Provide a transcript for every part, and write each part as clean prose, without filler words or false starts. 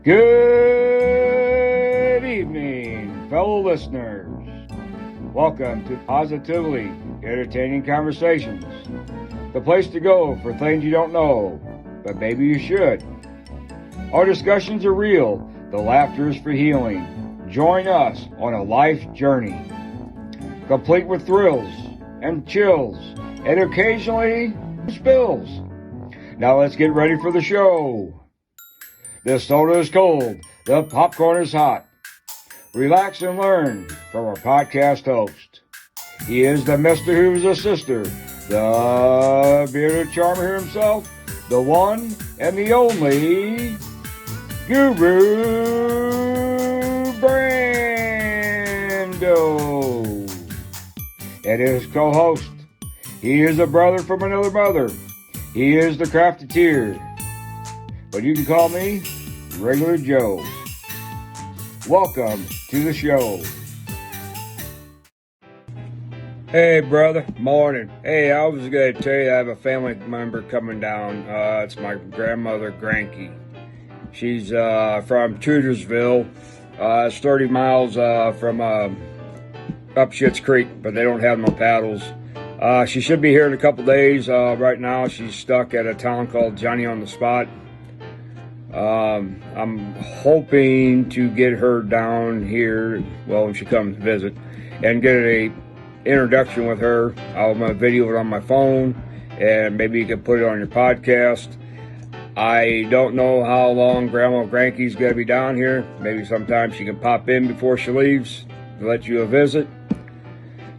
Good evening, fellow listeners. Welcome to Positively Entertaining Conversations, the place to go for things you don't know, but maybe you should. Our discussions are real, the laughter is for healing. Join us on a life journey, complete with thrills and chills, and occasionally spills. Now let's get ready for the show. The soda is cold, the popcorn is hot. Relax and learn from our podcast host. He is the Mr. Who's a Sister, the bearded charmer himself, the one and the only Guru Brando. And his co-host, he is a brother from another mother. He is the crafteteer, but you can call me Regular Joe. Welcome to the show. Hey, brother. Morning. Hey, I was going to tell you I have a family member coming down. It's my grandmother, Granky. She's from Tudor'sville. It's 30 miles from up Schitt's Creek, but they don't have no paddles. She should be here in a couple days. Right now, she's stuck at a town called Johnny on the Spot. I'm hoping to get her down here, well, when she comes to visit, and get a introduction with her. I'm going to video it on my phone, and maybe you can put it on your podcast. I don't know how long Grandma Granky's going to be down here. Maybe sometime she can pop in before she leaves to let you a visit.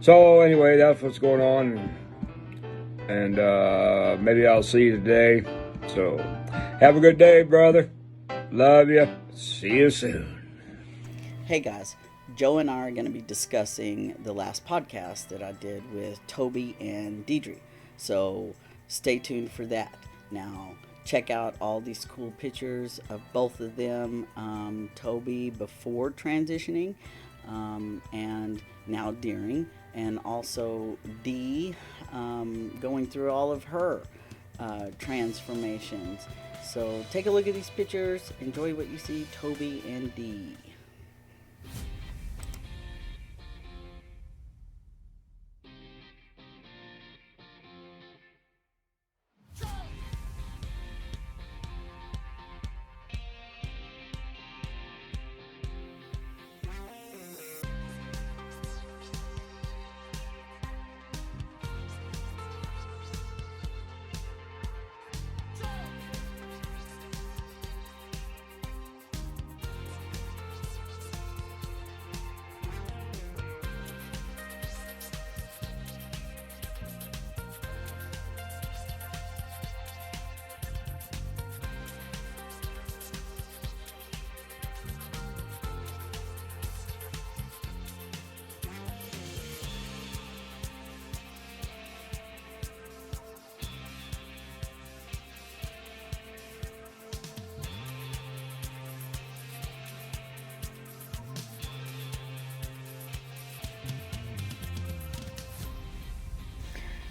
So anyway, that's what's going on, and maybe I'll see you today. So have a good day, brother. Love you. See you soon. Hey guys, Joe and I are going to be discussing the last podcast that I did with Toby and Deidre. So stay tuned for that. Now check out all these cool pictures of both of them. Toby before transitioning and now during. And also Dee going through all of her transformations. So take a look at these pictures, enjoy what you see, Toby and Dee.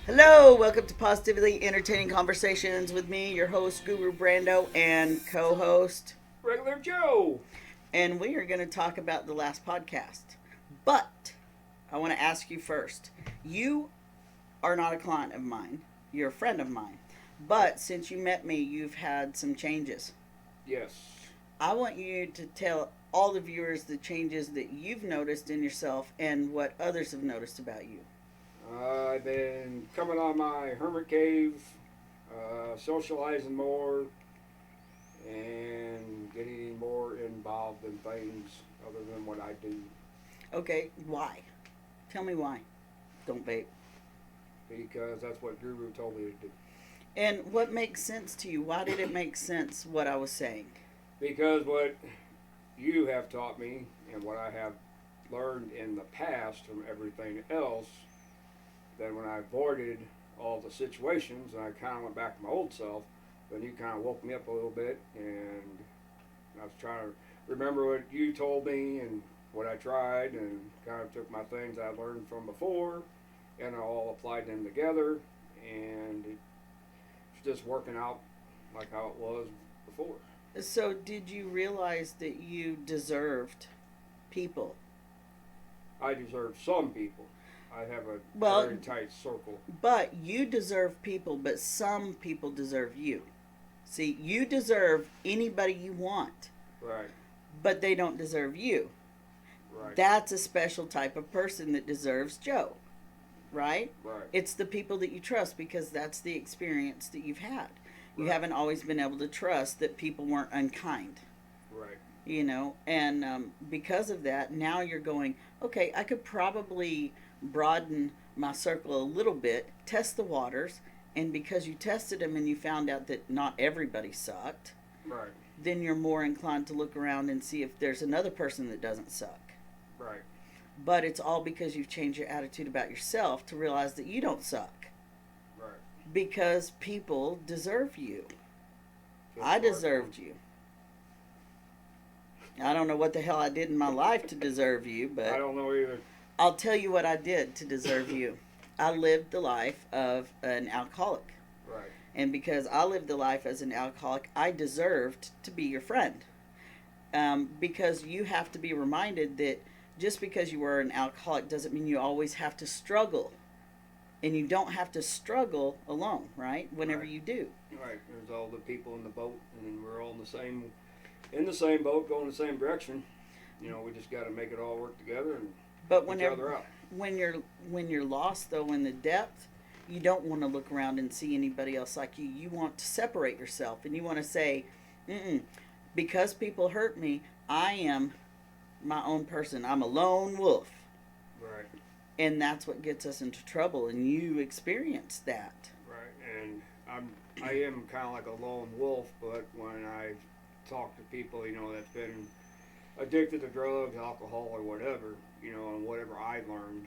Hello, welcome to Positively Entertaining Conversations with me, your host, Guru Brando, and co-host, Regular Joe. And we are going to talk about the last podcast. But I want to ask you first. You are not a client of mine. You're a friend of mine. But since you met me, you've had some changes. Yes. I want you to tell all the viewers the changes that you've noticed in yourself and what others have noticed about you. I've been coming on my hermit cave, socializing more, and getting more involved in things other than what I do. Okay, why? Tell me why. Don't vape. Because that's what Guru told me to do. And what makes sense to you? Why did it make sense what I was saying? Because what you have taught me and what I have learned in the past from everything else, then when I avoided all the situations and I kind of went back to my old self, then you kind of woke me up a little bit, and I was trying to remember what you told me and what I tried, and kind of took my things I learned from before and I all applied them together, and it's just working out like how it was before. So, did you realize that you deserved people? I deserve some people. I have a Well, very tight circle. but you deserve people, but some people deserve you. See, you deserve anybody you want, Right, but they don't deserve you. right, That's a special type of person that deserves Joe, right? right, It's the people that you trust because that's the experience that you've had. You right, haven't always been able to trust that people weren't unkind, right, and because of that, now you're going, okay, I could probably broaden my circle a little bit, test the waters, and because you tested them and you found out that not everybody sucked, right, then you're more inclined to look around and see if there's another person that doesn't suck. right, But it's all because you've changed your attitude about yourself to realize that you don't suck. right. Because people deserve you. Just I like deserved you. I don't know what the hell I did in my life to deserve you, I but don't know either. I'll tell you what I did to deserve you. I lived the life of an alcoholic. Right, And because I lived the life as an alcoholic, I deserved to be your friend. Because you have to be reminded that just because you were an alcoholic doesn't mean you always have to struggle. And you don't have to struggle alone, right? Whenever right, you do. right. There's all the people in the boat, and we're all in the same boat, going the same direction. We just got to make it all work together and But help each other out. when you're lost though in the depth, you don't want to look around and see anybody else like you. You want to separate yourself, and you want to say, mm-mm, because people hurt me, I am my own person. I'm a lone wolf. Right, And that's what gets us into trouble, and you experienced that. right. And I am kind of like a lone wolf, but when I talk to people, that's been addicted to drugs, alcohol, or whatever, and whatever I learned,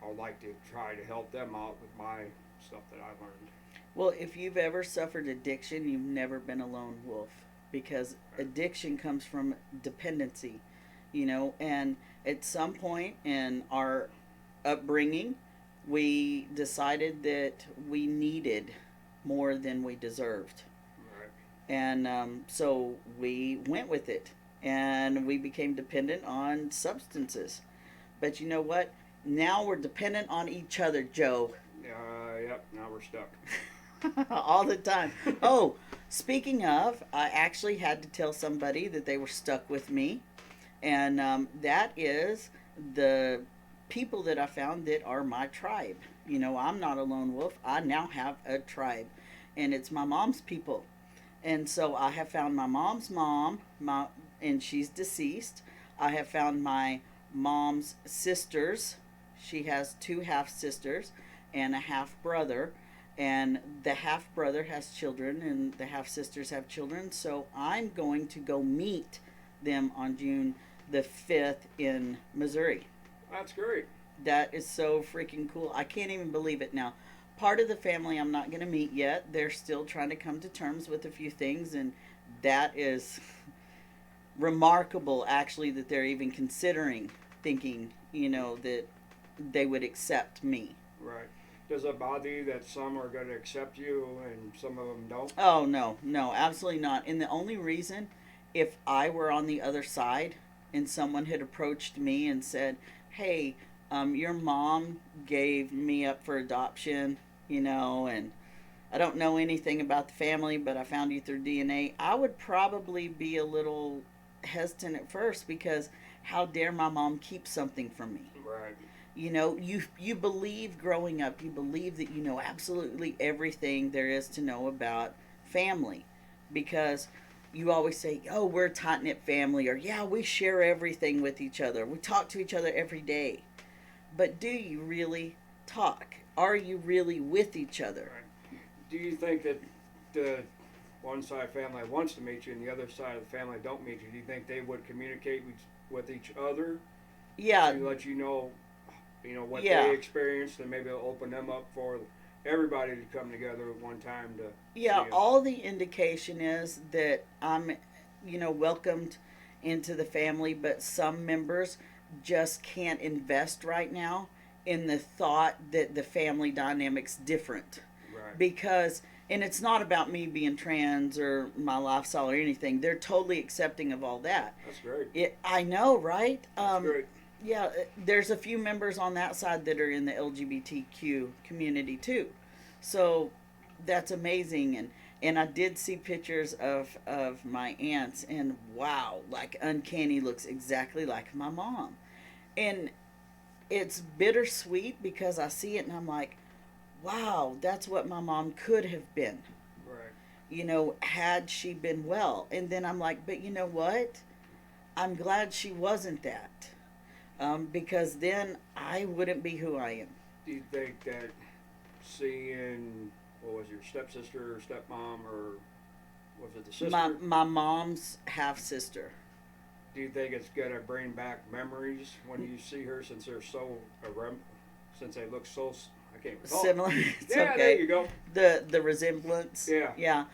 I'd like to try to help them out with my stuff that I learned. Well, if you've ever suffered addiction, you've never been a lone wolf, because addiction comes from dependency, and at some point in our upbringing, we decided that we needed more than we deserved. Right, And so we went with it, and we became dependent on substances. But you know what? Now we're dependent on each other, Joe. yep. Now we're stuck. All the time. Oh, speaking of, I actually had to tell somebody that they were stuck with me, and that is the people that I found that are my tribe. I'm not a lone wolf. I now have a tribe, and it's my mom's people. And so I have found my mom's mom, and she's deceased. I have found my mom's sisters. She has two half sisters and a half brother, and the half brother has children and the half sisters have children. So I'm going to go meet them on June the 5th in Missouri. That's great. That is so freaking cool. I can't even believe it now. Part of the family I'm not going to meet yet. They're still trying to come to terms with a few things, and that is remarkable, actually, that they're even considering thinking, that they would accept me. Right. Does it bother you that some are going to accept you and some of them don't? Oh, no, no, absolutely not. And the only reason, if I were on the other side and someone had approached me and said, hey, your mom gave me up for adoption, and I don't know anything about the family, but I found you through DNA, I would probably be a little hesitant at first, because how dare my mom keep something from me? Right. You believe growing up, you believe that you know absolutely everything there is to know about family, because you always say, oh, we're a tight-knit family, or yeah, we share everything with each other, we talk to each other every day. But do you really talk? Are you really with each other? Right. Do you think that the one side of the family wants to meet you and the other side of the family don't meet you? Do you think they would communicate with each other Yeah, to let you know, what yeah, they experienced, and maybe it'll open them up for everybody to come together at one time to yeah. see it? All the indication is that I'm, welcomed into the family, but some members just can't invest right now in the thought that the family dynamic's different, Right. because And it's not about me being trans or my lifestyle or anything. They're totally accepting of all that. That's great. I know, right? That's great. Yeah, there's a few members on that side that are in the LGBTQ community too. So that's amazing. And I did see pictures of my aunts, and wow, like Uncanny looks exactly like my mom. And it's bittersweet because I see it and I'm like, wow, that's what my mom could have been, Right. had she been well. And then I'm like, but you know what? I'm glad she wasn't that. Because then I wouldn't be who I am. Do you think that seeing, what was your stepsister or stepmom, or was it the sister? My mom's half sister. Do you think it's gonna bring back memories when you see her, since they're so since they look so, I can't even talk. Similar. It's Yeah, okay. there you go. The resemblance. Yeah. Yeah.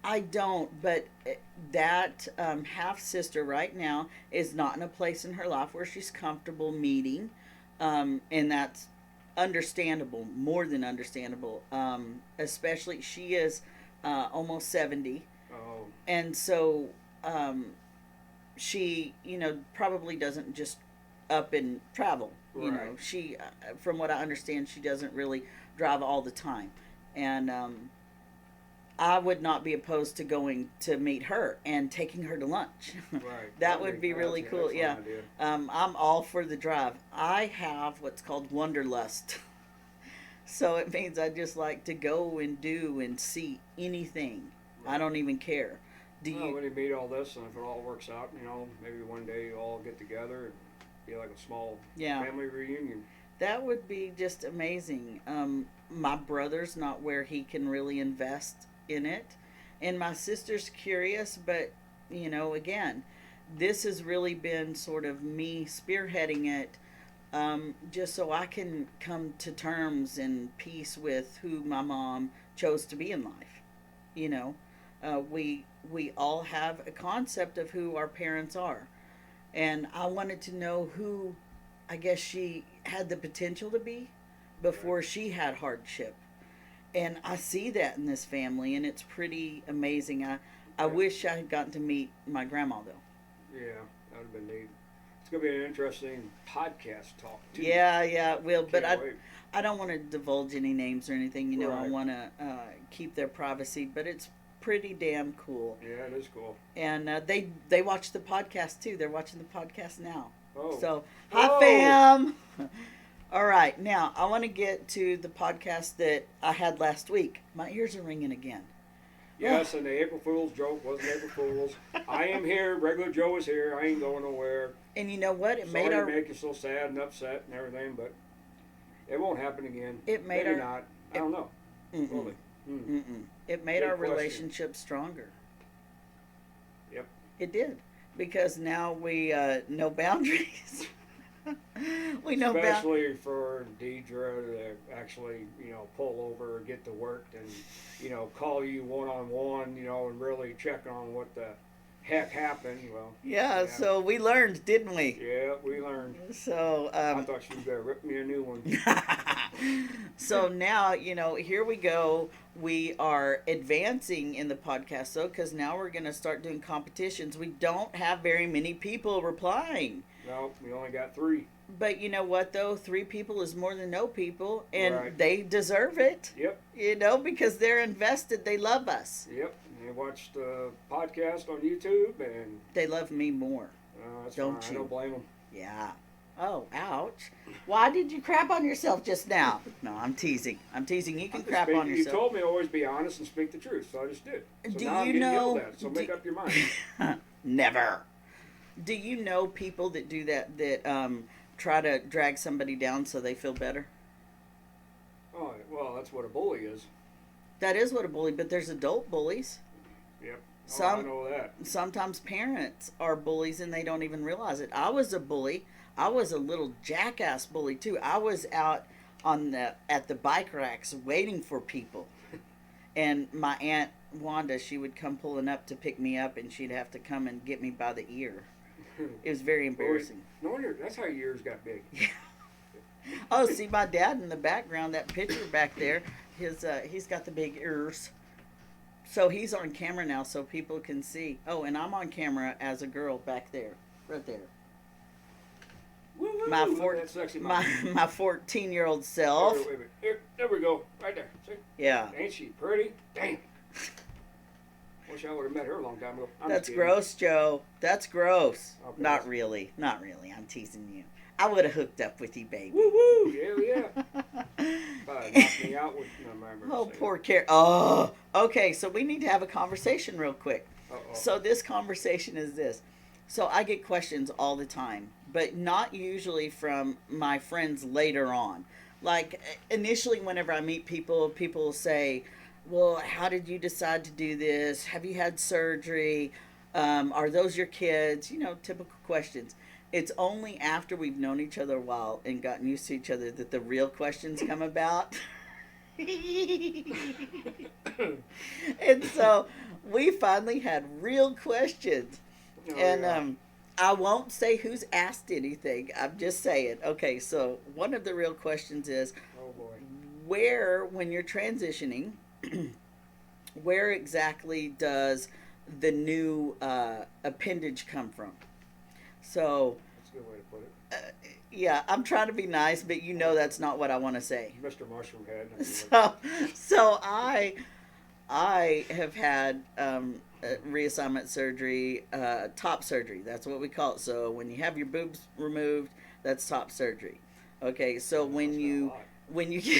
I don't, but that half sister right now is not in a place in her life where she's comfortable meeting, and that's understandable, more than understandable. Especially she is almost 70, Oh. and so she, probably doesn't just up and travel. Right. She, from what I understand, she doesn't really drive all the time, and I would not be opposed to going to meet her and taking her to lunch. Right. That would be really That's cool. an Yeah. idea. I'm all for the drive. I have what's called wanderlust. So it means I just like to go and do and see anything. Right. I don't even care. Do Well, you? when you meet all this, and if it all works out, maybe one day you all get together and be like a small Yeah. family reunion. That would be just amazing. My brother's not where he can really invest in it, and my sister's curious, but again, this has really been sort of me spearheading it, just so I can come to terms and peace with who my mom chose to be in life. You know, we all have a concept of who our parents are, and I wanted to know who I guess she had the potential to be before she had hardship. And I see that in this family, and it's pretty amazing. I wish I had gotten to meet my grandma, though. Yeah, that would have been neat. It's going to be an interesting podcast talk, too. Yeah, it will. But Can't wait. I don't want to divulge any names or anything. I Right. want to keep their privacy, but it's pretty damn cool. Yeah, it is cool. And they watch the podcast, too. They're watching the podcast now. Oh. So, hi, fam! All right, now I want to get to the podcast that I had last week. My ears are ringing again. Yes, and the April Fool's joke wasn't April Fool's. I am here. Regular Joe is here. I ain't going nowhere. And you know what? It made Sorry our to make you so sad and upset and everything, but it won't happen again. It made Maybe our- not. I don't know. mm-mm, Really. it made Good our question. relationship stronger. Yep. It did, because now we know boundaries. We know boundaries. Especially for Deidre to actually, pull over or get to work and, call you one-on-one, and really check on what the heck happened. Well, Yeah, so we learned, didn't we? yeah, we learned. So I thought she was going to rip me a new one. so now, here we go. We are advancing in the podcast, though, because now we're going to start doing competitions. We don't have very many people replying. No, we only got 3. But you know what, though? 3 people is more than no people, and Right. they deserve it. Yep. Because they're invested. They love us. Yep. They watched the podcast on YouTube, and They love me more. that's Don't fine. you? I don't blame them. Yeah. Oh, ouch. Why did you crap on yourself just now? No, I'm teasing. You can crap on You yourself. told me to always be honest and speak the truth, so I just did. So Do now I'm you getting know- yelled at, so make up your mind. Never. Do you know people that do that try to drag somebody down so they feel better? Oh, well, that's what a bully is. That is what a bully, but there's adult bullies. Yep. Some- I know that. Sometimes parents are bullies and they don't even realize it. I was a bully. I was a little jackass bully too. I was out at the bike racks waiting for people. And my aunt Wanda, she would come pulling up to pick me up, and she'd have to come and get me by the ear. It was very embarrassing. No wonder, that's how your ears got big. Oh, see my dad in the background, that picture back there. He's got the big ears. So he's on camera now, so people can see. Oh, and I'm on camera as a girl back there, right there. Woo-woo, My look at that sexy my mom. my 14-year-old self. Wait, wait, wait. Here, there we go. Right there. See? Yeah. Ain't she pretty? Damn. Wish I would have met her a long time ago. I'm That's just kidding. gross, Joe. That's gross. Okay. Not really. Not really. I'm teasing you. I would have hooked up with you, baby. Woo woo. Yeah, yeah. Knocked me out with. No, I remember Oh, saying poor Carrie. Oh, okay. So we need to have a conversation real quick. Uh-oh. So this conversation is this. So I get questions all the time, but not usually from my friends later on. Like initially, whenever I meet people, people will say, "Well, how did you decide to do this? Have you had surgery? Are those your kids?" You know, typical questions. It's only after we've known each other a while and gotten used to each other that the real questions come about. And so we finally had real questions. Oh, And yeah. I won't say who's asked anything. I'm just saying. Okay, so one of the real questions is Oh boy. where, when you're transitioning, where exactly does the new appendage come from? So, That's a good way to put it. yeah, I'm trying to be nice, but you know that's not what I want to say. Mr. Mushroom Head. So I have had reassignment surgery, top surgery. That's what we call it. So when you have your boobs removed, that's top surgery. Okay, so when you when you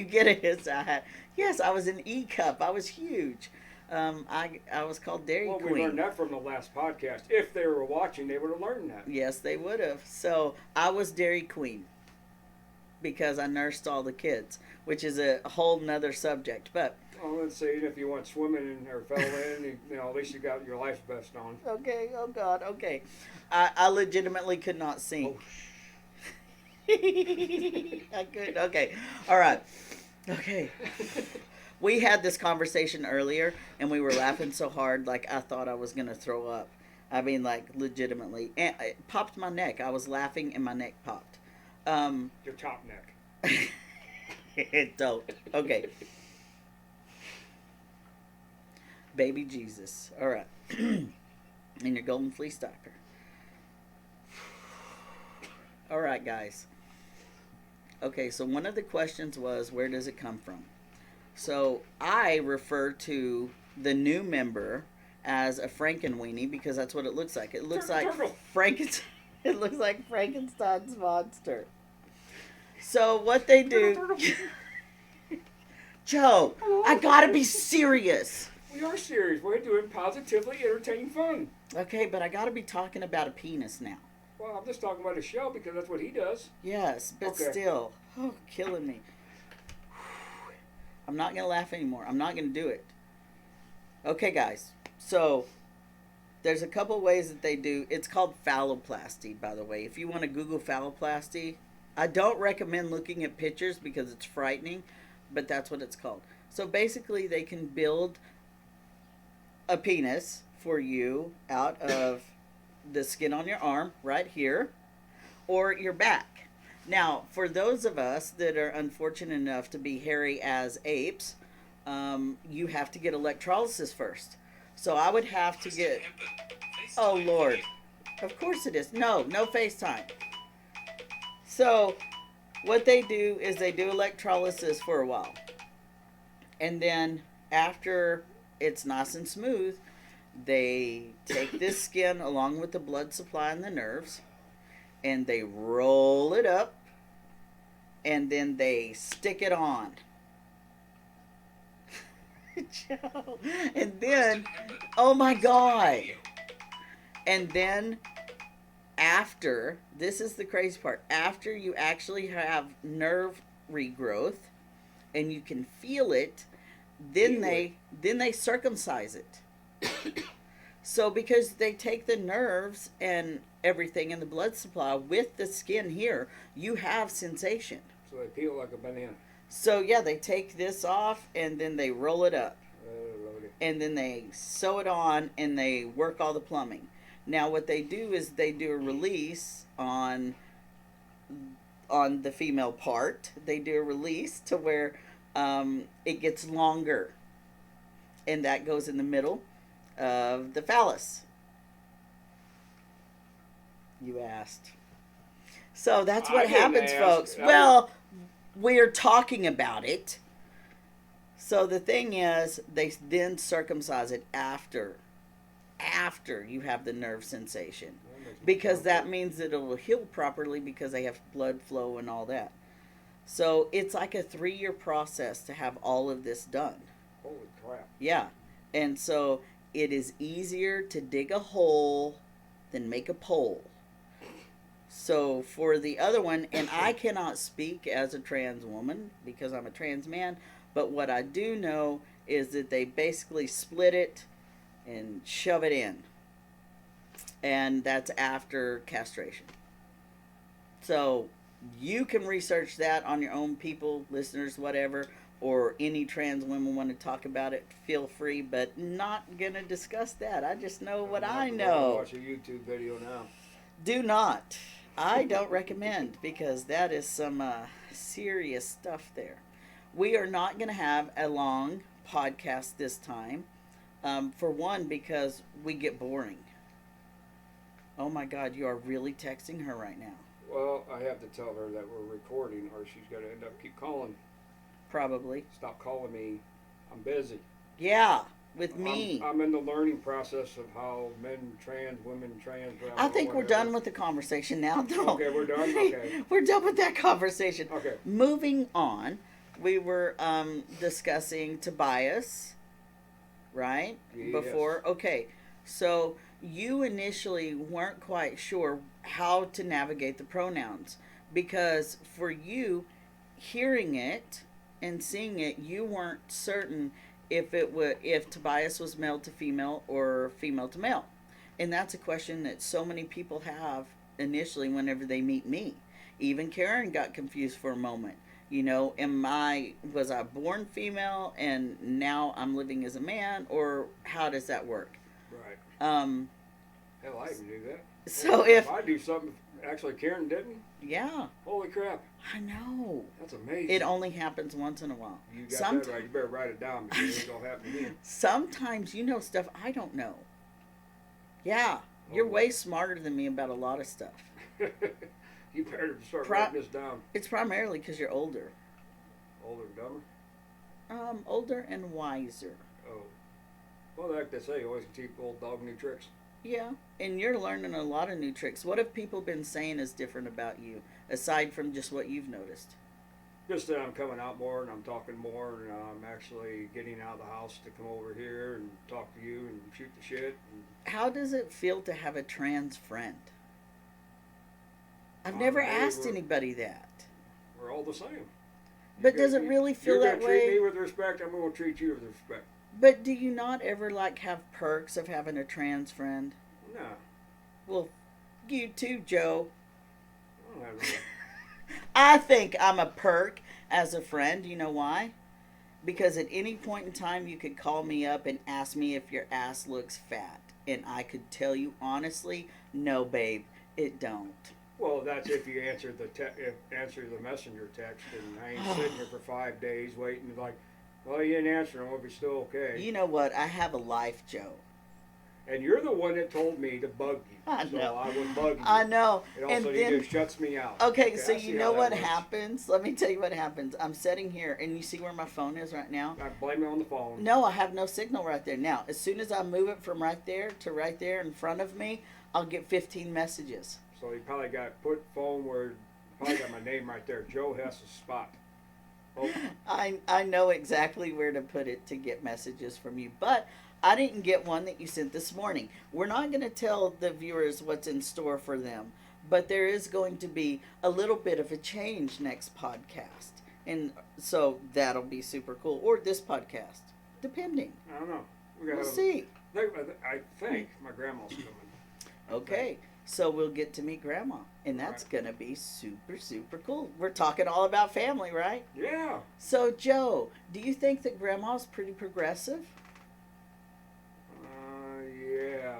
get a yes, I was an E cup. I was huge. I was called Dairy Well, Queen. we learned that from the last podcast. If they were watching, they would have learned that. Yes, they would have. So I was Dairy Queen because I nursed all the kids, which is a whole nother subject. But Well, let's see. If you went swimming or fell in, you know, at least you got your life vest on. okay, oh God, okay. I legitimately could not sing. Oh, I could. Okay, all right. Okay. We had this conversation earlier, and we were laughing so hard, like I thought I was gonna throw up. I mean, like legitimately, and it popped my neck. I was laughing, and my neck popped. Your top neck. It don't. Okay. Baby Jesus. All right. And your golden fleece diaper. All right, guys. Okay, so one of the questions was, where does it come from? So I refer to the new member as a Frankenweenie because that's what it looks like. It looks like Frankenstein. It looks like Frankenstein's monster. So what they do, Joe, I gotta be serious. We are serious. We're doing positively entertaining fun. Okay, but I gotta be talking about a penis now. Well, I'm just talking about a show because that's what he does. Yes, but Okay. still, oh, killing me. I'm not gonna laugh anymore. I'm not gonna do it. Okay, guys. So there's a couple ways that they do. It's called phalloplasty, by the way. If you want to Google phalloplasty, I don't recommend looking at pictures because it's frightening, but that's what it's called. So basically, they can build a penis for you out of the skin on your arm right here or your back. Now, for those of us that are unfortunate enough to be hairy as apes, you have to get electrolysis first. So I would have to get. Oh Lord, of course it is. No FaceTime. So what they do is they do electrolysis for a while, and then after it's nice and smooth, they take this skin along with the blood supply and the nerves, and they roll it up, and then they stick it on. Joe. And then, oh my God. And then after, this is the crazy part, after you actually have nerve regrowth and you can feel it, then they circumcise it. So because they take the nerves and everything in the blood supply with the skin here, you have sensation. So they peel like a banana. So yeah, they take this off and then they roll it up. Lordy. And then they sew it on and they work all the plumbing. Now what they do is they do a release on the female part. They do a release to where it gets longer, and that goes in the middle of the phallus. You asked. So that's what happens, folks. Well, we're talking about it. So the thing is, they then circumcise it after you have the nerve sensation, because that means that it will heal properly because they have blood flow and all that. So it's like a 3-year process to have all of this done. Holy crap. Yeah. And so it is easier to dig a hole than make a pole. So for the other one, and I cannot speak as a trans woman because I'm a trans man, but what I do know is that they basically split it and shove it in. And that's after castration. So you can research that on your own, people, listeners, whatever, or any trans women want to talk about it, feel free, but not going to discuss that. I just know what I know. Watch a YouTube video now. Do not. I don't recommend, because that is some serious stuff there. We are not going to have a long podcast this time. For one, because we get boring. Oh my God, you are really texting her right now. Well, I have to tell her that we're recording, or she's going to end up keep calling. Probably. Stop calling me. I'm busy. Yeah, with me. I'm in the learning process of how men trans, women trans. I think we're done with the conversation now. Okay, we're done? Okay. We're done with that conversation. Okay. Moving on, we were discussing Tobias, right? Yes. Before. Okay, so you initially weren't quite sure how to navigate the pronouns, because for you, hearing it and seeing it, you weren't certain if Tobias was male to female or female to male. And that's a question that so many people have initially whenever they meet me. Even Karen got confused for a moment. You know, was I born female and now I'm living as a man, or how does that work? Right. Hell, I can do that. So if I do something, actually Karen didn't. Yeah. Holy crap. I know. That's amazing. It only happens once in a while. You got that right. You better write it down, because it ain't going to happen again. Sometimes you know stuff I don't know. Yeah. You're way smarter than me about a lot of stuff. You better start writing this down. It's primarily because you're older. Older and dumber? Older and wiser. Oh. Well, like they say, always teach old dog new tricks. Yeah, and you're learning a lot of new tricks. What have people been saying is different about you, aside from just what you've noticed? Just that I'm coming out more and I'm talking more, and I'm actually getting out of the house to come over here and talk to you and shoot the shit. How does it feel to have a trans friend? I've never asked anybody that. We're all the same. But does it really feel that way? You're going to treat me with respect, I'm going to treat you with respect. But do you not ever have perks of having a trans friend? No. Well, you too, Joe. I don't have no. I think I'm a perk as a friend. You know why? Because at any point in time you could call me up and ask me if your ass looks fat, and I could tell you honestly, no, babe, it don't. Well, that's if you answer the messenger text, and I ain't sitting here for 5 days waiting like, well, you didn't answer. I hope you're still okay. You know what? I have a life, Joe. And you're the one that told me to bug you. I know. So I would bug you. I know. And also, then, it just shuts me out. Okay, so you know what happens? Let me tell you what happens. I'm sitting here, and you see where my phone is right now? I blame it on the phone. No, I have no signal right there. Now, as soon as I move it from right there to right there in front of me, I'll get 15 messages. So you probably got phone where, probably got my name right there. Joe Hess's spot. Oh. I know exactly where to put it to get messages from you, but I didn't get one that you sent this morning. We're not going to tell the viewers what's in store for them, but there is going to be a little bit of a change next podcast, and so that'll be super cool, or this podcast, depending. I don't know. We'll see. I think my grandma's coming. Okay. So we'll get to meet Grandma, and that's going to be super, super cool. We're talking all about family, right? Yeah. So, Joe, do you think that Grandma's pretty progressive? Yeah.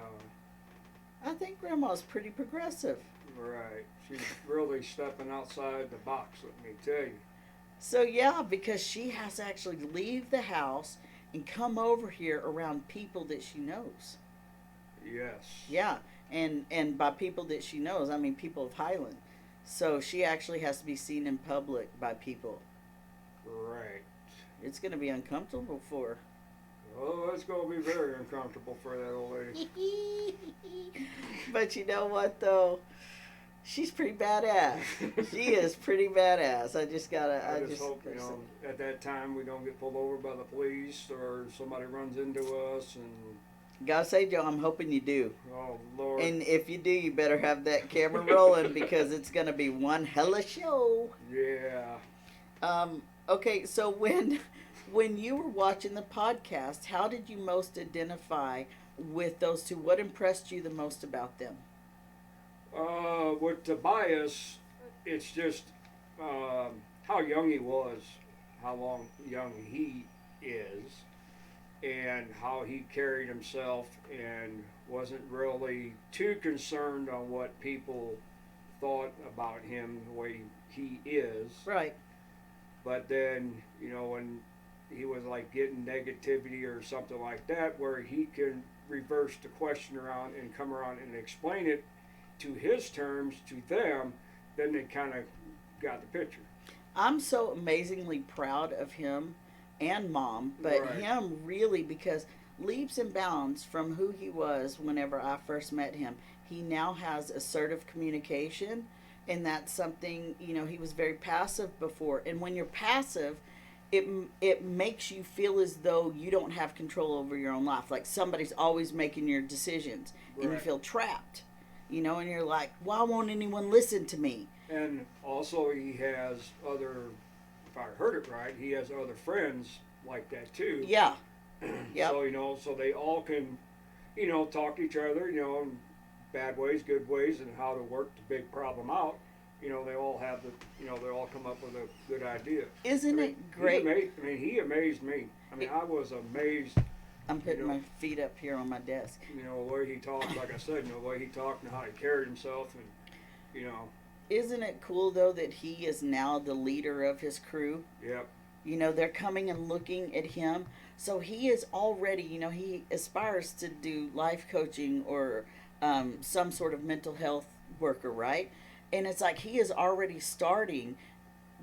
I think Grandma's pretty progressive. Right. She's really stepping outside the box, let me tell you. So yeah, because she has to actually leave the house and come over here around people that she knows. Yes. Yeah, and by people that she knows, I mean people of Highland. So she actually has to be seen in public by people. Right. It's going to be uncomfortable for Oh, it's going to be very uncomfortable for that old lady. her. But you know what though? She's pretty badass. She is pretty badass. I just hope, at that time we don't get pulled over by the police or somebody runs into us and, Gotta say, Joe, I'm hoping you do. oh, Lord. And if you do, you better have that camera rolling because it's gonna be one hella show. Yeah. Okay, so when you were watching the podcast, how did you most identify with those two? What impressed you the most about them? With Tobias, it's just how young he was, how young he is, and how he carried himself and wasn't really too concerned on what people thought about him the way he is. Right. But then, when he was like getting negativity or something like that, where he can reverse the question around and come around and explain it to his terms to them, then they kind of got the picture. I'm so amazingly proud of him and mom, but Right. him really because leaps and bounds from who he was whenever I first met him. He now has assertive communication, and that's something, he was very passive before. And when you're passive, it makes you feel as though you don't have control over your own life. Like somebody's always making your decisions, and you Right. feel trapped. And you're like, why won't anyone listen to me? And also, he has other, if I heard it right, he has other friends like that too. Yeah. Yep. So they all can, talk to each other, in bad ways, good ways, and how to work the big problem out. They all have they all come up with a good idea. Isn't it great? He amazed me. I was amazed. I'm putting my feet up here on my desk. The way he talked, like I said, the way he talked and how he carried himself, and Isn't it cool though that he is now the leader of his crew? Yep. They're coming and looking at him. So he is already, he aspires to do life coaching or some sort of mental health worker, right? And it's like he is already starting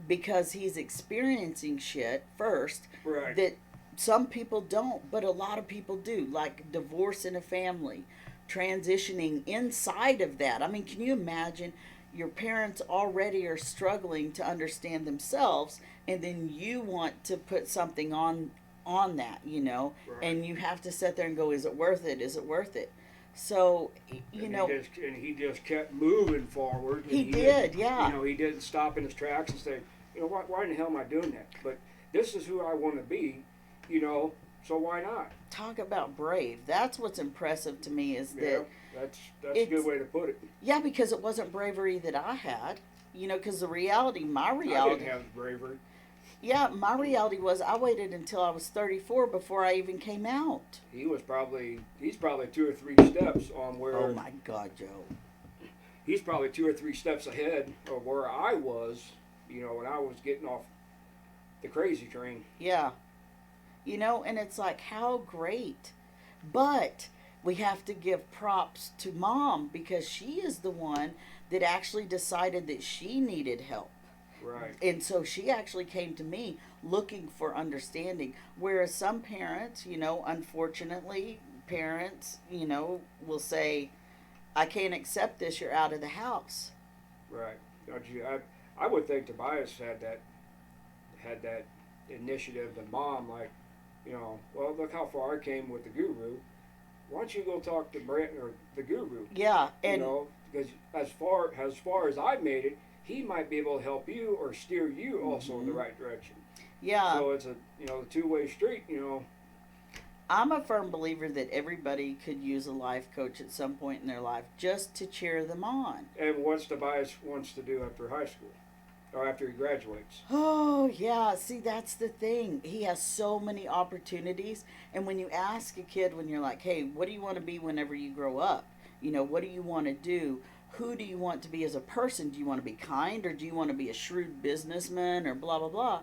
because he's experiencing shit first Right. that some people don't, but a lot of people do, like divorce in a family, transitioning inside of that. I mean, can you imagine your parents already are struggling to understand themselves, and then you want to put something on that, Right. and you have to sit there and go, is it worth it? Is it worth it? So, He just kept moving forward. And he did, yeah. He didn't stop in his tracks and say, why in the hell am I doing that? But this is who I want to be, so why not? Talk about brave. That's what's impressive to me is Yeah, that, that's a good way to put it. yeah, because it wasn't bravery that I had, because my I reality, didn't have bravery. yeah, my reality was I waited until I was 34 before I even came out. He's probably 2 or 3 steps on where. Oh my God, Joe. He's probably 2 or 3 steps ahead of where I was, when I was getting off the crazy train. Yeah. And it's like, how great. But we have to give props to mom because she is the one that actually decided that she needed help. Right. And so she actually came to me looking for understanding. Whereas some parents, unfortunately, parents, will say, I can't accept this, you're out of the house. Right. I would think Tobias had that initiative, the mom, like, well, look how far I came with the guru. Why don't you go talk to Brando or the guru? Yeah, and because as far as I made it, he might be able to help you or steer you also in the right direction. Yeah. So it's a two-way street. I'm a firm believer that everybody could use a life coach at some point in their life just to cheer them on. And what's Tobias wants to do after high school or after he graduates? Oh, yeah. See, that's the thing. He has so many opportunities. And when you ask a kid, when you're like, hey, what do you want to be whenever you grow up? What do you want to do? who do you want to be as a person? Do you want to be kind, or do you want to be a shrewd businessman, or blah blah blah?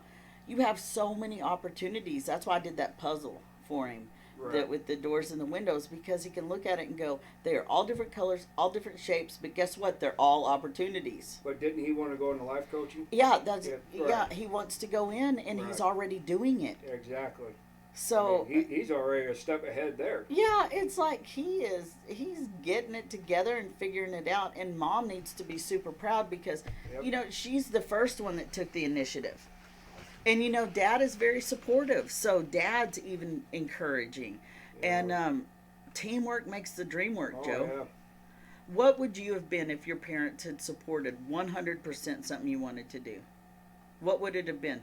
You have so many opportunities. That's why I did that puzzle for him, that with the doors and the windows, because he can look at it and go, they are all different colors, all different shapes, but guess what? They're all opportunities. But didn't he want to go into life coaching? Yeah, he wants to go in, and he's already doing it. Exactly. So I mean, he's already a step ahead there. Yeah, it's like he's getting it together and figuring it out, and Mom needs to be super proud because she's the first one that took the initiative. And Dad is very supportive, so Dad's even encouraging. And teamwork makes the dream work, Joe. Yeah. What would you have been if your parents had supported 100% something you wanted to do? What would it have been?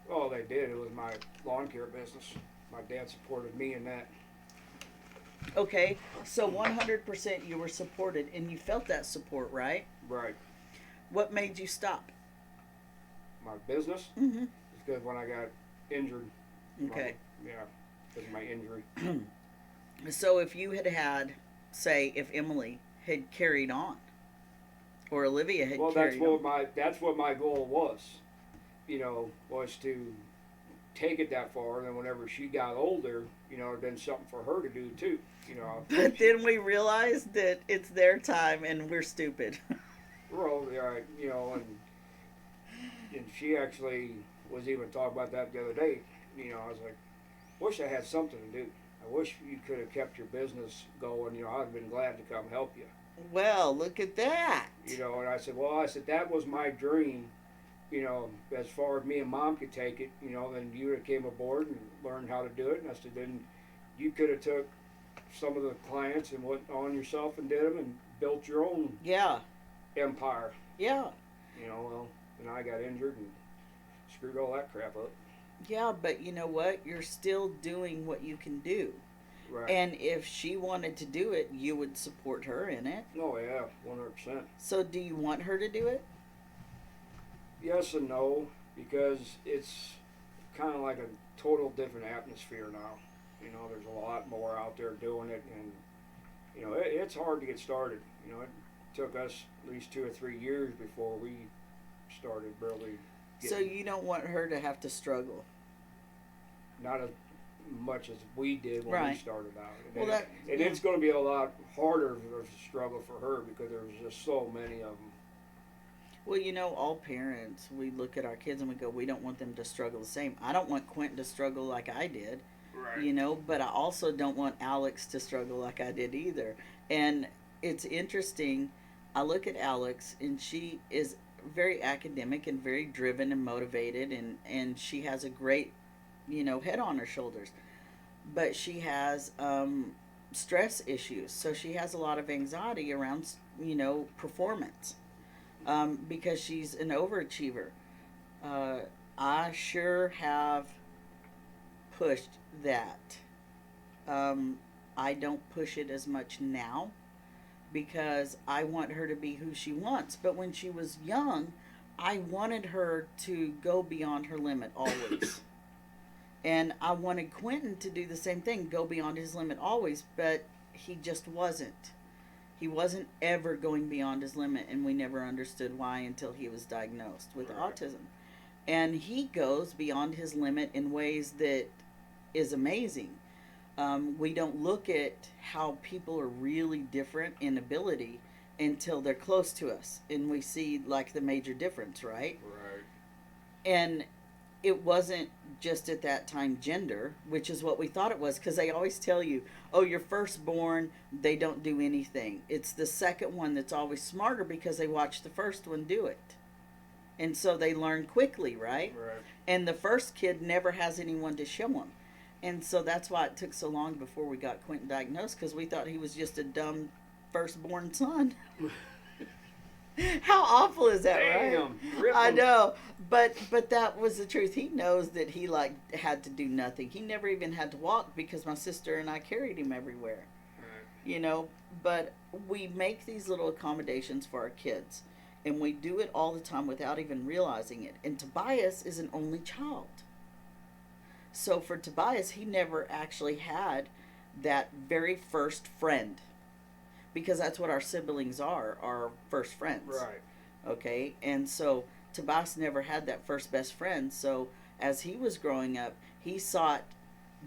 Oh, they did. It was my lawn care business. My dad supported me in that. Okay, so 100% you were supported, and you felt that support, right? Right. What made you stop? My business? Mm-hmm. It's because when I got injured. Okay. Because of my injury. So if you had, say, if Emily had carried on, or Olivia had carried on. That's what my goal was. Was to take it that far, and then whenever she got older, it'd been something for her to do too. But then we realized that it's their time and we're stupid. Well, and she actually was even talking about that the other day. I was like, wish I had something to do. I wish you could have kept your business going. I'd have been glad to come help you. Well, look at that. And I said, that was my dream. As far as me and Mom could take it, then you would have came aboard and learned how to do it. And I said, then you could have took some of the clients and went on yourself and did them and built your own empire. Yeah. And I got injured and screwed all that crap up. Yeah, but you know what? You're still doing what you can do. Right. And if she wanted to do it, you would support her in it. Oh, yeah, 100%. So do you want her to do it? Yes and no, because it's kind of like a total different atmosphere now. There's a lot more out there doing it, and it's hard to get started. It took us at least 2 or 3 years before we started really. So you don't want her to have to struggle? Not as much as we did when we started out. It's going to be a lot harder of a struggle for her because there's just so many of them. Well, all parents, we look at our kids and we go, we don't want them to struggle the same. I don't want Quentin to struggle like I did, but I also don't want Alex to struggle like I did either. And it's interesting. I look at Alex, and she is very academic and very driven and motivated, and she has a great, head on her shoulders. But she has stress issues. So she has a lot of anxiety around, performance. Because she's an overachiever. I sure have pushed that. I don't push it as much now because I want her to be who she wants. But when she was young, I wanted her to go beyond her limit always. And I wanted Quentin to do the same thing, go beyond his limit always, but he just wasn't. He wasn't ever going beyond his limit, and we never understood why until he was diagnosed with autism. And he goes beyond his limit in ways that is amazing. We don't look at how people are really different in ability until they're close to us, and we see like the major difference, right? Right. And it wasn't just at that time gender, which is what we thought it was, because they always tell you, oh, your firstborn, they don't do anything. It's the second one that's always smarter because they watch the first one do it. And so they learn quickly, right? Right. And the first kid never has anyone to show them. And so that's why it took so long before we got Quentin diagnosed, because we thought he was just a dumb firstborn son. How awful is that, right? I know, but that was the truth. He knows that he had to do nothing. He never even had to walk because my sister and I carried him everywhere. Right. But we make these little accommodations for our kids, and we do it all the time without even realizing it. And Tobias is an only child. So for Tobias, he never actually had that very first friend. because that's what our siblings are, our first friends. Right. Okay, and so Tobias never had that first best friend. So as he was growing up, he sought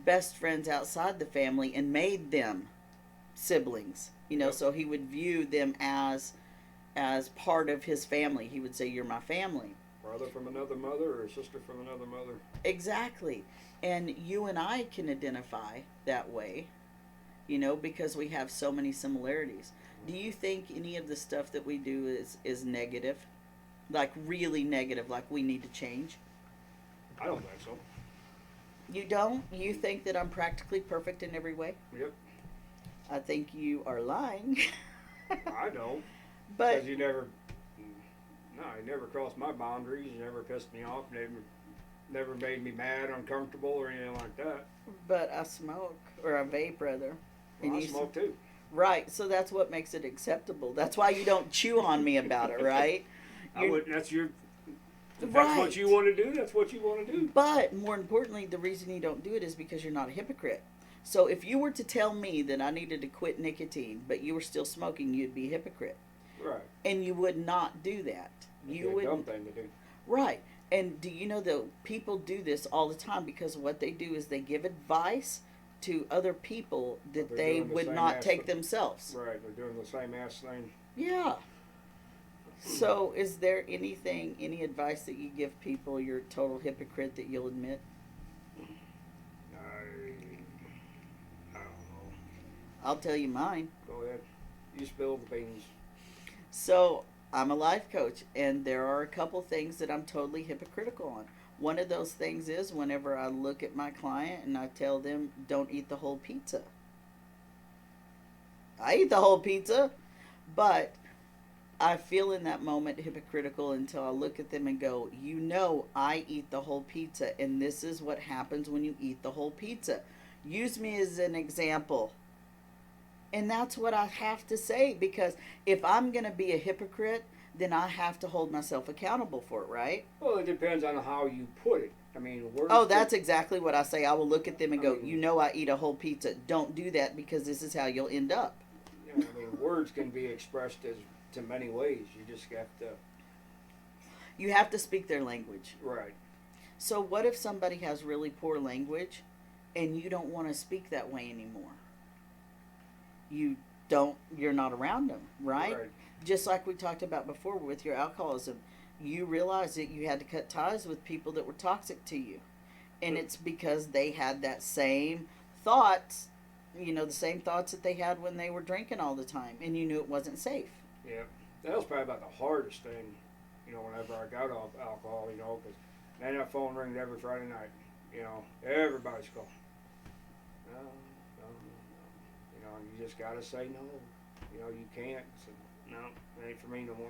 best friends outside the family and made them siblings. Yep. So he would view them as part of his family. He would say, "You're my family." Brother from another mother or sister from another mother. Exactly. And you and I can identify that way, because we have so many similarities. Do you think any of the stuff that we do is negative? Like really negative, like we need to change? I don't think so. You don't? You think that I'm practically perfect in every way? Yep. I think you are lying. I don't. But Because you never crossed my boundaries. You never pissed me off. Never made me mad, uncomfortable, or anything like that. but I smoke, or I vape rather. Well, I you smoke too. Right, so that's what makes it acceptable. That's why you don't chew on me about it, right? I wouldn't. That's your. If Right. that's what you want to do, that's what you want to do. But more importantly, the reason you don't do it is because you're not a hypocrite. So if you were to tell me that I needed to quit nicotine, but you were still smoking, you'd be a hypocrite. Right. And you would not do that. You would. A dumb thing to do. Right. And do you know that people do this all the time because what they do is they give advice to other people that they would not take themselves. Right. They're doing the same ass thing. Yeah. So is there any advice that you give people you're a total hypocrite that you'll admit? I don't know. I'll tell you mine. Go ahead. You spill the beans. So I'm a life coach, and there are a couple things that I'm totally hypocritical on. One of those things is whenever I look at my client and I tell them, don't eat the whole pizza. I eat the whole pizza, but I feel in that moment hypocritical until I look at them and go, I eat the whole pizza, and this is what happens when you eat the whole pizza. Use me as an example. And that's what I have to say, because if I'm going to be a hypocrite, then I have to hold myself accountable for it, right? Well, it depends on how you put it. I mean, words. Oh, that's exactly what I say. I will look at them and go, I eat a whole pizza. Don't do that because this is how you'll end up. Yeah, I mean, words can be expressed as to many ways. You just have to. You have to speak their language. Right. So what if somebody has really poor language and you don't want to speak that way anymore? You're not around them, right? Just like we talked about before with your alcoholism, you realized that you had to cut ties with people that were toxic to you. And it's because they had that same thoughts, the same thoughts that they had when they were drinking all the time, and you knew it wasn't safe. Yeah. That was probably about the hardest thing, whenever I got off alcohol, because then that phone rings every Friday night, everybody's calling. No. You just got to say no. You can't. So, no, it ain't for me no more.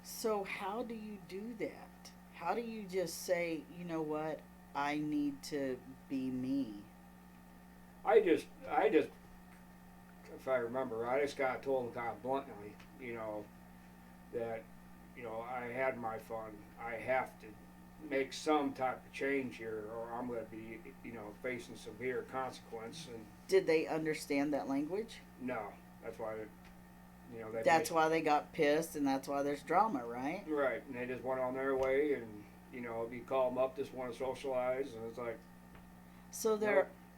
So how do you do that? How do you just say, you know what, I need to be me? I just, if I remember, I just got told kind of bluntly, that, I had my fun. I have to make some type of change here, or I'm going to be, facing severe consequence. And did they understand that language? No, that's why. That's why they got pissed, and that's why there's drama, right? Right, and they just went on their way, and if you call them up, just want to socialize, and it's like. So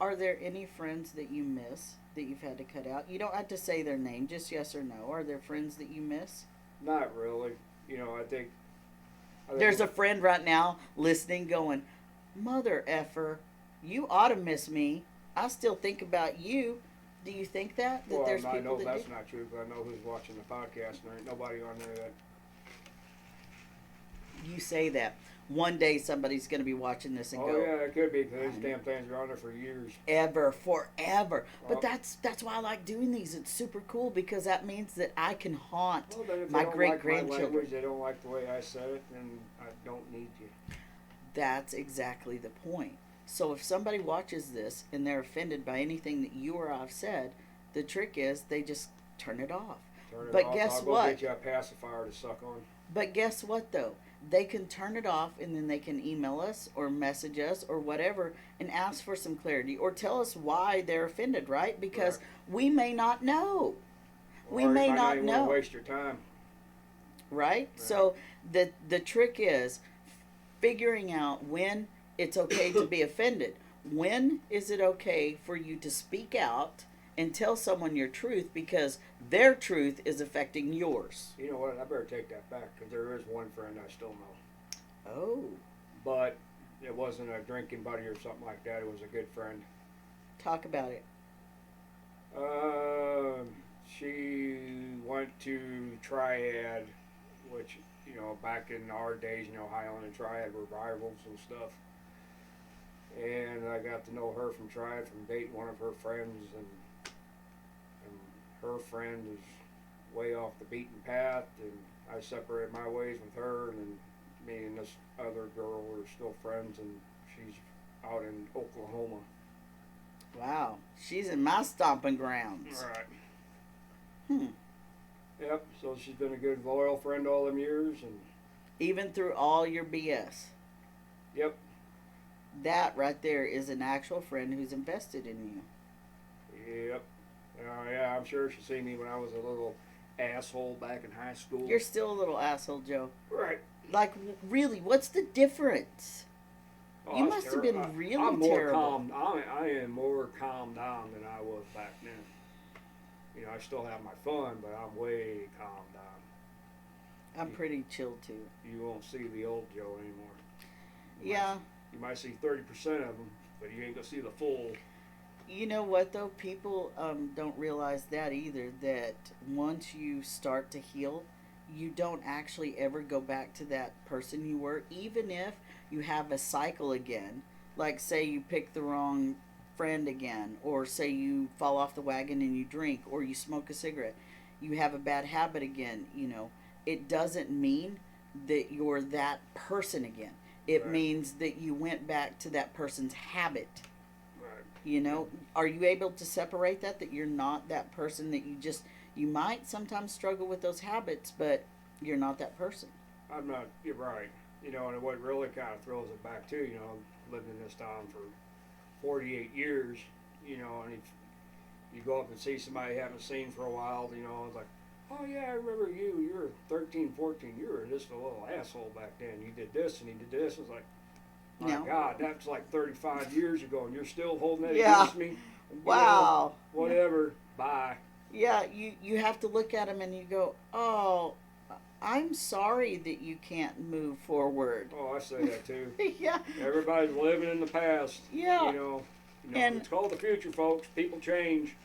are there any friends that you miss that you've had to cut out? You don't have to say their name, just yes or no. Are there friends that you miss? Not really. I think there's a friend right now listening going, mother effer, you ought to miss me. I still think about you. Do you think that there's people I know that that's do? not true, because I know who's watching the podcast, and there ain't nobody on there that. You say that. One day somebody's going to be watching this and go. Oh yeah, it could be, because these damn things are on there for years. Forever. But that's why I like doing these. It's super cool because that means that I can haunt my great-grandchildren. They don't like the way I said it, then I don't need you. That's exactly the point. So if somebody watches this and they're offended by anything that you or I've said, the trick is they just turn it off. Guess what? I'll go get you a pacifier to suck on. But guess what, though? They can turn it off, and then they can email us or message us or whatever and ask for some clarity or tell us why they're offended, right? Because We may not know. We Or may you might not even want to know. waste your time. Right? So the trick is figuring out when it's okay to be offended. When is it okay for you to speak out and tell someone your truth because their truth is affecting yours? You know what? I better take that back because there is one friend I still know. Oh, But it wasn't a drinking buddy or something like that. It was a good friend. talk about it. She went to Triad, which, back in our days, Highland and Triad were rivals and stuff. And I got to know her from Triad from dating one of her friends, and her friend is way off the beaten path, and I separated my ways with her, and me and this other girl are still friends, and she's out in Oklahoma. Wow, she's in my stomping grounds. All right. Hmm. Yep. So she's been a good, loyal friend all them years, and Even through all your BS. yep. That right there is an actual friend who's invested in you. Yep. Yeah, I'm sure she seen me when I was a little asshole back in high school. You're still a little asshole, Joe. Right. Like, really, what's the difference? Oh, You I was must have been really I'm more terrible. calm. I am more calmed down than I was back then. I still have my fun, but I'm way calmed down. I'm pretty chill too. You won't see the old Joe anymore. Yeah. You might see 30% of them, but you ain't gonna see the full. You know what though? People don't realize that either. That once you start to heal, you don't actually ever go back to that person you were, even if you have a cycle again. Like, say you pick the wrong friend again, or say you fall off the wagon and you drink, or you smoke a cigarette. You have a bad habit again. It doesn't mean that you're that person again. It Right. means that you went back to that person's habit. Right. Are you able to separate that you're not that person, that you might sometimes struggle with those habits, but you're not that person? I'm not. You're right. And what really kind of throws it back too. Lived in this town for 48 years. And if you go up and see somebody you haven't seen for a while, it's like, oh yeah, I remember you. You were 13, 14. You were just a little asshole back then. You did this and you did this. It's like, my No. God, that's like 35 years ago, and you're still holding that Yeah. against me. Wow. Whatever. Bye. Yeah, you have to look at them and you go, oh, I'm sorry that you can't move forward. Oh, I say that too. Yeah. Everybody's living in the past. Yeah. And it's called the future, folks. People change.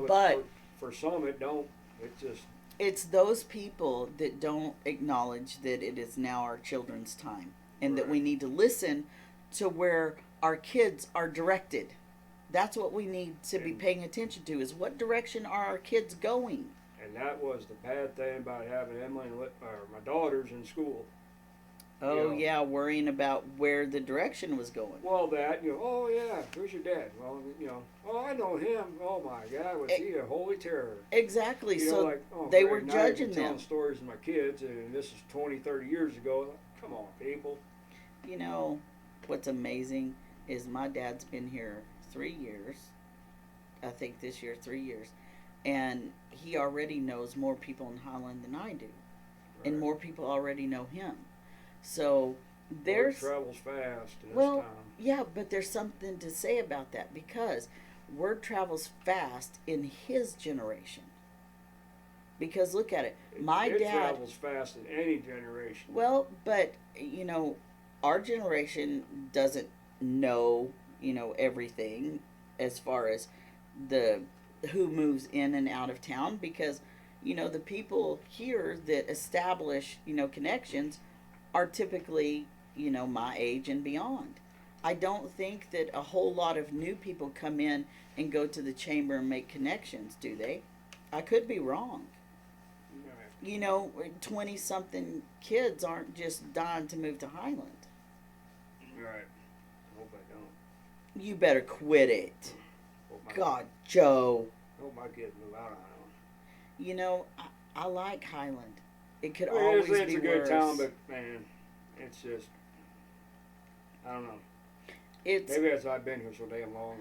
But for some it don't. It just. it's those people that don't acknowledge that it is now our children's time, and that we need to listen to where our kids are directed. That's what we need to be paying attention to, is what direction are our kids going. And that was the bad thing about having Emily and my daughters in school. Oh, yeah, worrying about where the direction was going. Well, oh yeah, who's your dad? Well, oh, I know him. Oh my God, was he a holy terror? Exactly. So like, they great, were now judging I'm them. telling stories to my kids, and this is 20, 30 years ago. Come on, people. What's amazing is my dad's been here 3 years. I think this year 3 years. And he already knows more people in Highland than I do. Right. And more people already know him. So there's word travels fast in well, this town. yeah, but there's something to say about that, because word travels fast in his generation. Because look at it, my it dad travels fast in any generation. Well, but our generation doesn't know everything as far as the who moves in and out of town, because the people here that establish connections are typically my age and beyond. I don't think that a whole lot of new people come in and go to the chamber and make connections, do they? I could be wrong. 20-something kids aren't just dying to move to Highland. Right. I hope I don't. You better quit it. God, Joe. I hope my kids move out of Highland. I like Highland. It could Well, always it's be a good worse. town, but man, it's just, I don't know. It's Maybe that's I've been here so damn long.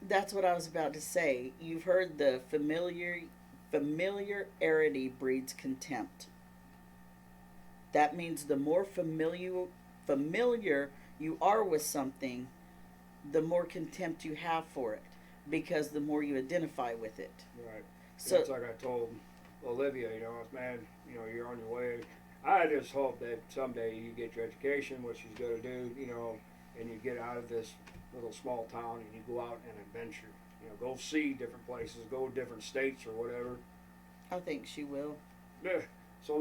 That's what I was about to say. You've heard the familiarity breeds contempt. That means the more familiar you are with something, the more contempt you have for it, because the more you identify with it. Right. So It's like I told Olivia, man, you're on your way. I just hope that someday you get your education, what she's going to do, and you get out of this little small town and you go out and adventure. Go see different places, go to different states or whatever. I think she will. Yeah. So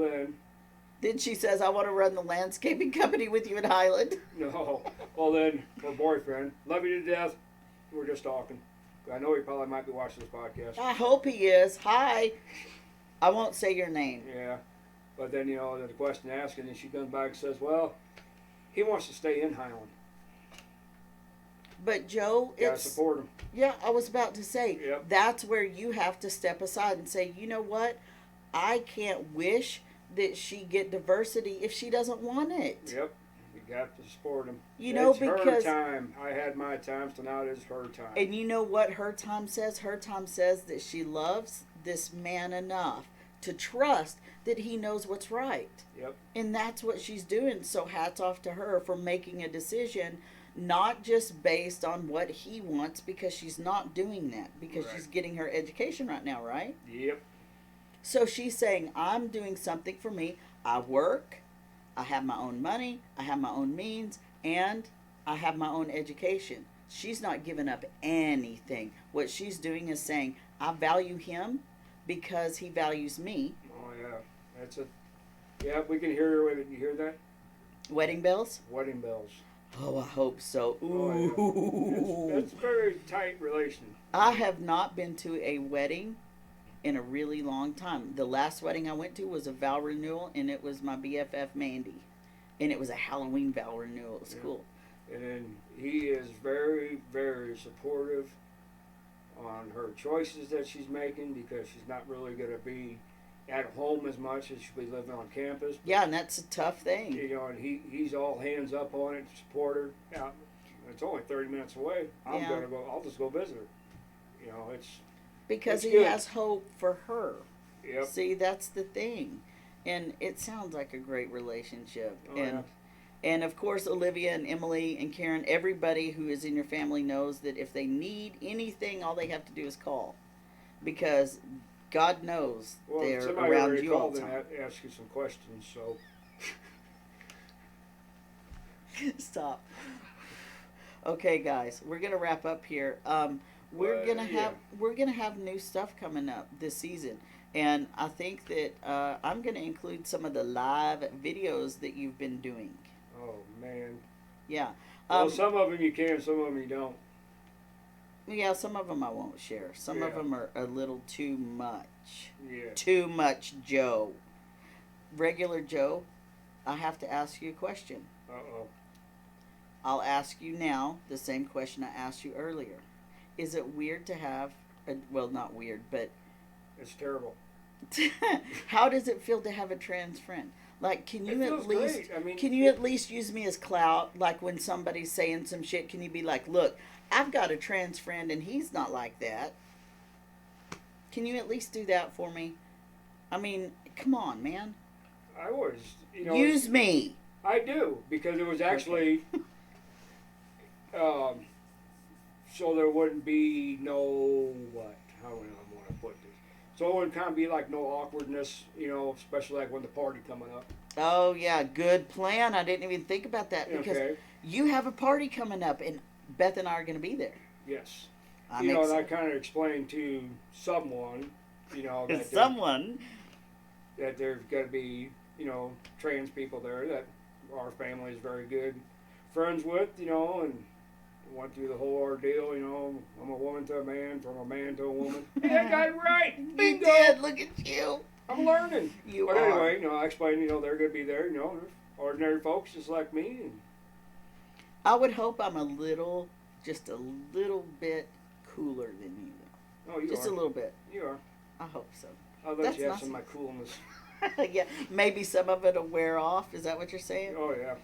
Then she says, "I want to run the landscaping company with you in Highland." no. Well, then, her boyfriend, love you to death. We're just talking. I know he probably might be watching this podcast. I hope he is. Hi. I won't say your name. Yeah. But then, the question asked, and then she comes back and says, well, he wants to stay in Highland. But Joe, Gotta support him. Yeah, I was about to say, Yep. That's where you have to step aside and say, you know what? I can't wish that she get diversity if she doesn't want it. Yep. You got to support him. It's her because time. I had my time, so now it is her time. And you know what her time says? Her time says that she loves this man enough to trust that he knows what's right. Yep. And that's what she's doing. So hats off to her for making a decision, not just based on what he wants, because she's not doing that, because Right. she's getting her education right now, right? Yep. So she's saying, I'm doing something for me. I work, I have my own money, I have my own means, and I have my own education. She's not giving up anything. What she's doing is saying, I value him because he values me. Oh, yeah. That's it. Yeah, we can hear her. You hear that? Wedding bells? Wedding bells. Oh, I hope so. Ooh. Oh, yeah. It's a very tight relation. I have not been to a wedding in a really long time. The last wedding I went to was a vow renewal, and it was my BFF Mandy. And it was a Halloween vow renewal at school. And then he is very, very supportive on her choices that she's making, because she's not really going to be at home as much as she'll be living on campus. But, Yeah, and that's a tough thing. and he's all hands up on it to support her. Yeah, it's only 30 minutes away. I'm Yeah. going to go. I'll just go visit her. It's Because it's he good. has hope for her. Yep. See, that's the thing. And it sounds like a great relationship. Oh, yeah. And of course, Olivia and Emily and Karen, everybody who is in your family knows that if they need anything, all they have to do is call. Because God knows they're somebody around already you all called the and time. asked you some questions, so Stop. Okay, guys, we're gonna wrap up here. We're gonna have new stuff coming up this season, and I think that I'm gonna include some of the live videos that you've been doing. oh man. Yeah. Well, some of them you can, some of them you don't. Yeah, some of them I won't share. Some of Yeah. them are a little too much. Yeah. Too much Joe. Regular Joe, I have to ask you a question. Uh-oh. I'll ask you now the same question I asked you earlier. Is it weird to have, well, not weird, but It's terrible. how does it feel to have a trans friend? Like, can you It at feels least, great. I mean, can you at least use me as clout? Like when somebody's saying some shit, can you be like, look, I've got a trans friend and he's not like that. Can you at least do that for me? I mean, come on, man. I was, Use me. I do, because it was actually, so there wouldn't be no, how do I want to put this? So it wouldn't kind of be like no awkwardness, especially like when the party coming up. Oh, yeah, good plan. I didn't even think about that because Okay. you have a party coming up and Beth and I are going to be there. Yes. I'm And I excited. kind of explained to someone, that Someone. that there's got to be, trans people there that our family is very good friends with, and went through the whole ordeal, I'm a woman to a man, from a man to a woman. Hey, I got it right. You Bingo. did. Look at you. I'm learning. You But are. anyway, I explained, they're going to be there, they're ordinary folks just like me. And I would hope I'm just a little bit cooler than you. oh, you Just are. a little bit. You are. I hope so. I'll let That's you have nice. some of my coolness. Yeah, maybe some of it will wear off. Is that what you're saying? Oh, yeah.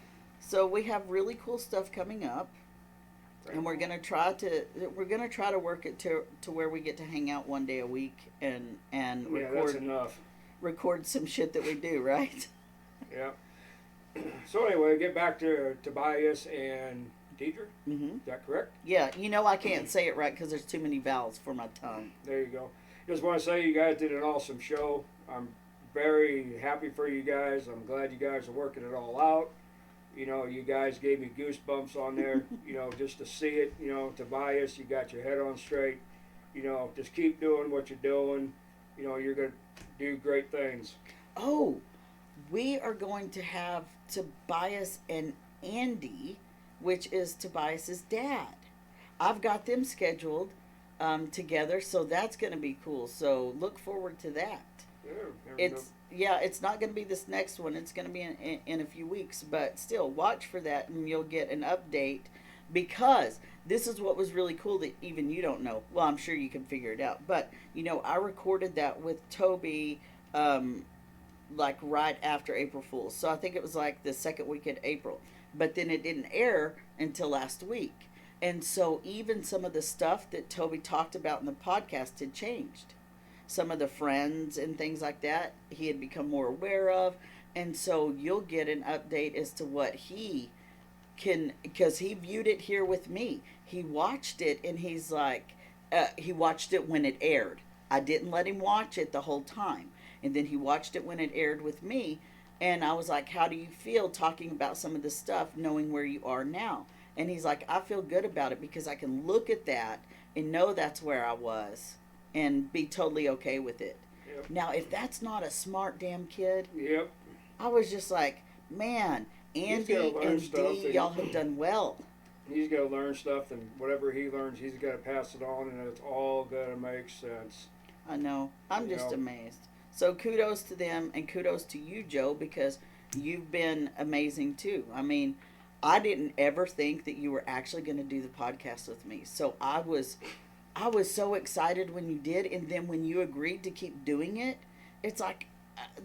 So we have really cool stuff coming up. And we're gonna try to work it to where we get to hang out one day a week and Yeah, that's enough. record some shit that we do, right? Yeah. So anyway, get back to Tobias and Deidre. Mm-hmm. Is that correct? Yeah, I can't say it right because there's too many vowels for my tongue. There you go. Just want to say you guys did an awesome show. I'm very happy for you guys. I'm glad you guys are working it all out. You guys gave me goosebumps on there, just to see it. Tobias, you got your head on straight. Just keep doing what you're doing. You're going to do great things. Oh, we are going to have Tobias and Andy, which is Tobias's dad. I've got them scheduled together, so that's going to be cool. So look forward to that. It's not going to be this next one. It's going to be in a few weeks, but still watch for that, and you'll get an update. Because this is what was really cool that even you don't know. Well, I'm sure you can figure it out. But I recorded that with Toby, like right after April Fool's. So I think it was like the second week in April. But then it didn't air until last week. And so even some of the stuff that Toby talked about in the podcast had changed. Some of the friends and things like that he had become more aware of. And so you'll get an update as to what he can, because he viewed it here with me. He watched it and he's like, he watched it when it aired. I didn't let him watch it the whole time. And then he watched it when it aired with me. And I was like, how do you feel talking about some of this stuff, knowing where you are now? And he's like, I feel good about it because I can look at that and know that's where I was and be totally okay with it. Yep. Now, if that's not a smart damn kid, Yep. I was just like, man, Andy and Dee, y'all have done well. He's got to learn stuff, and whatever he learns, he's got to pass it on, and it's all going to make sense. I know. I'm just amazed. So kudos to them, and kudos to you, Joe, because you've been amazing too. I mean, I didn't ever think that you were actually going to do the podcast with me. So I was so excited when you did, and then when you agreed to keep doing it, it's like...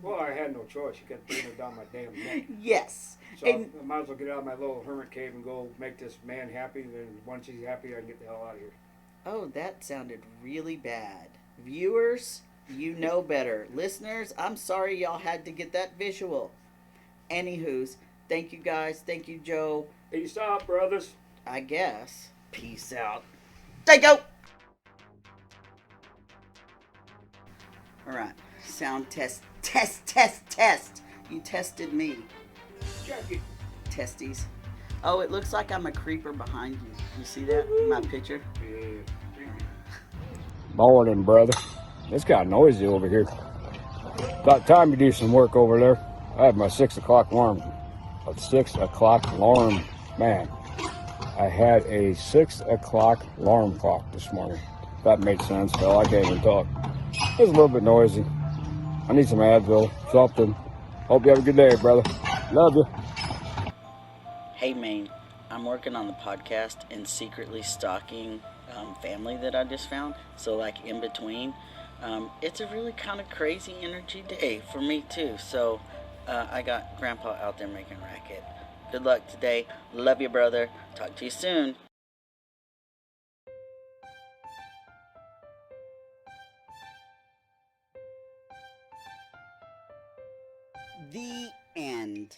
well, I had no choice. You kept bringing it down my damn neck. Yes. So and, I might as well get out of my little hermit cave and go make this man happy, and once he's happy, I can get the hell out of here. Oh, that sounded really bad. Viewers, you know better. Listeners, I'm sorry y'all had to get that visual. Anywho's, thank you guys. Thank you, Joe. Peace out, brothers. I guess. Peace out. There you go. All right. Sound test. Test. You tested me. Jackie. Testies. Oh, it looks like I'm a creeper behind you. You see that in my picture? Yeah. Morning, brother. It's got noisy over here. About time to do some work over there. I had my 6 o'clock alarm. A 6 o'clock alarm. Man, I had a 6 o'clock alarm clock this morning. That made sense. Hell, I can't even talk. It's a little bit noisy. I need some Advil, something. Hope you have a good day, brother. Love you. Hey, Maine. I'm working on the podcast and secretly stalking family that I just found. So, like, in between. It's a really kind of crazy energy day for me, too. So, I got Grandpa out there making racket. Good luck today. Love you, brother. Talk to you soon. The end.